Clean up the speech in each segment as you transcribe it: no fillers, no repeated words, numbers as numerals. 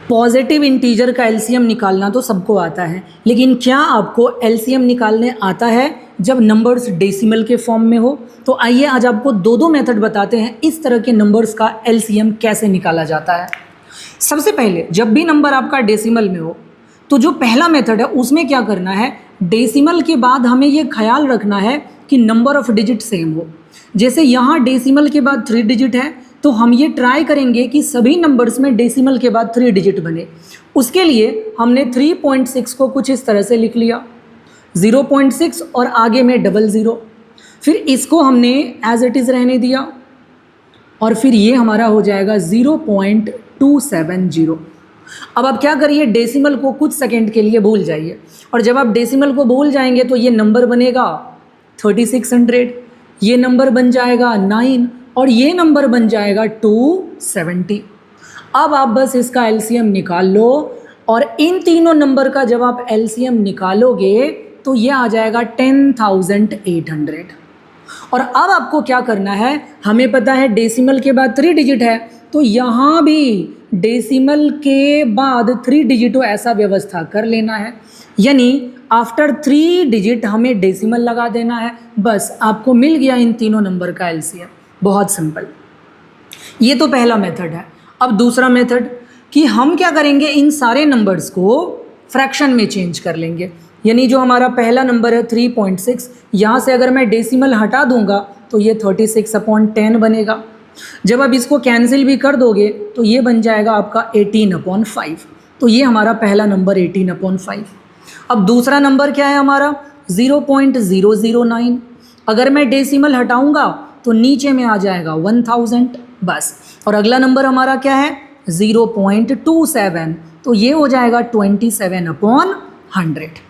Positive integer का LCM निकालना तो सबको आता है, लेकिन क्या आपको एलसीएम निकालने आता है जब नंबर्स डेसिमल के फॉर्म में हो? तो आइए आज आपको दो मेथड बताते हैं इस तरह के नंबर्स का एलसीएम कैसे निकाला जाता है। सबसे पहले जब भी नंबर आपका डेसिमल में हो तो जो पहला मेथड है उसमें क्या करना है, डेसिमल के बाद हमें ये ख्याल रखना है कि नंबर ऑफ डिजिट सेम हो। जैसे यहाँ डेसिमल के बाद 3 डिजिट है तो हम ये ट्राई करेंगे कि सभी नंबर्स में डेसिमल के बाद 3 डिजिट बने। उसके लिए हमने 3.6 को कुछ इस तरह से लिख लिया, 0.6 और आगे में 00, फिर इसको हमने एज इट इज़ रहने दिया और फिर ये हमारा हो जाएगा 0.270। अब आप क्या करिए, डेसिमल को कुछ सेकंड के लिए भूल जाइए और जब आप डेसिमल को भूल जाएंगे तो ये नंबर बनेगा 3600, ये नंबर बन जाएगा 9 और ये नंबर बन जाएगा 270। अब आप बस इसका एलसीएम निकाल लो और इन तीनों नंबर का जब आप एलसीएम निकालोगे तो ये आ जाएगा 10,800। और अब आपको क्या करना है, हमें पता है डेसिमल के बाद 3 डिजिट है तो यहाँ भी डेसिमल के बाद 3 डिजिटों ऐसा व्यवस्था कर लेना है, यानी आफ्टर 3 डिजिट हमें डेसिमल लगा देना है। बस आपको मिल गया इन तीनों नंबर का एलसीएम। बहुत सिंपल। ये तो पहला मेथड है। अब दूसरा मेथड कि हम क्या करेंगे, इन सारे नंबर्स को फ्रैक्शन में चेंज कर लेंगे। यानी जो हमारा पहला नंबर है 3.6, यहाँ से अगर मैं डेसिमल हटा दूंगा तो ये 36/10 बनेगा। जब आप इसको कैंसिल भी कर दोगे तो ये बन जाएगा आपका 18/5। तो ये हमारा पहला नंबर 18/5। अब दूसरा नंबर क्या है हमारा 0.009। अगर मैं डेसिमल हटाऊंगा तो नीचे में आ जाएगा 1000 बस। और अगला नंबर हमारा क्या है 0.27, तो ये हो जाएगा 27/100।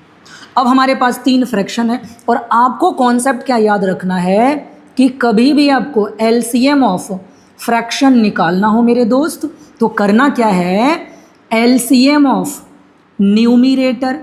अब हमारे पास 3 फ्रैक्शन है और आपको कॉन्सेप्ट क्या याद रखना है कि कभी भी आपको एलसीएम ऑफ फ्रैक्शन निकालना हो मेरे दोस्त तो करना क्या है, एलसीएम ऑफ न्यूमरेटर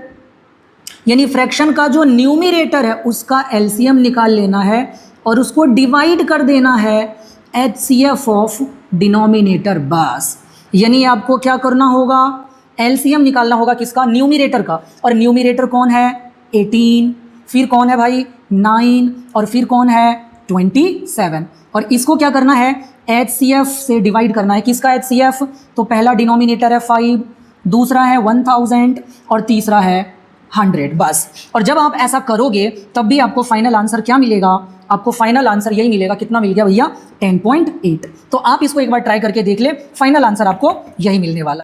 यानी फ्रैक्शन का जो न्यूमरेटर है उसका एलसीएम निकाल लेना है और उसको डिवाइड कर देना है एचसीएफ ऑफ डिनोमिनेटर बस। यानी आपको क्या करना होगा, एलसीएम निकालना होगा किसका, न्यूमरेटर का। और न्यूमरेटर कौन है 18, फिर कौन है भाई 9 और फिर कौन है 27। और इसको क्या करना है एचसीएफ से डिवाइड करना है। किसका एचसीएफ, तो पहला डिनोमिनेटर है 5, दूसरा है 1000 और तीसरा है 100 बस। और जब आप ऐसा करोगे तब भी आपको फाइनल आंसर क्या मिलेगा, आपको फाइनल आंसर यही मिलेगा। कितना मिल गया भैया 10.8। तो आप इसको एक बार ट्राई करके देख ले, फाइनल आंसर आपको यही मिलने वाला।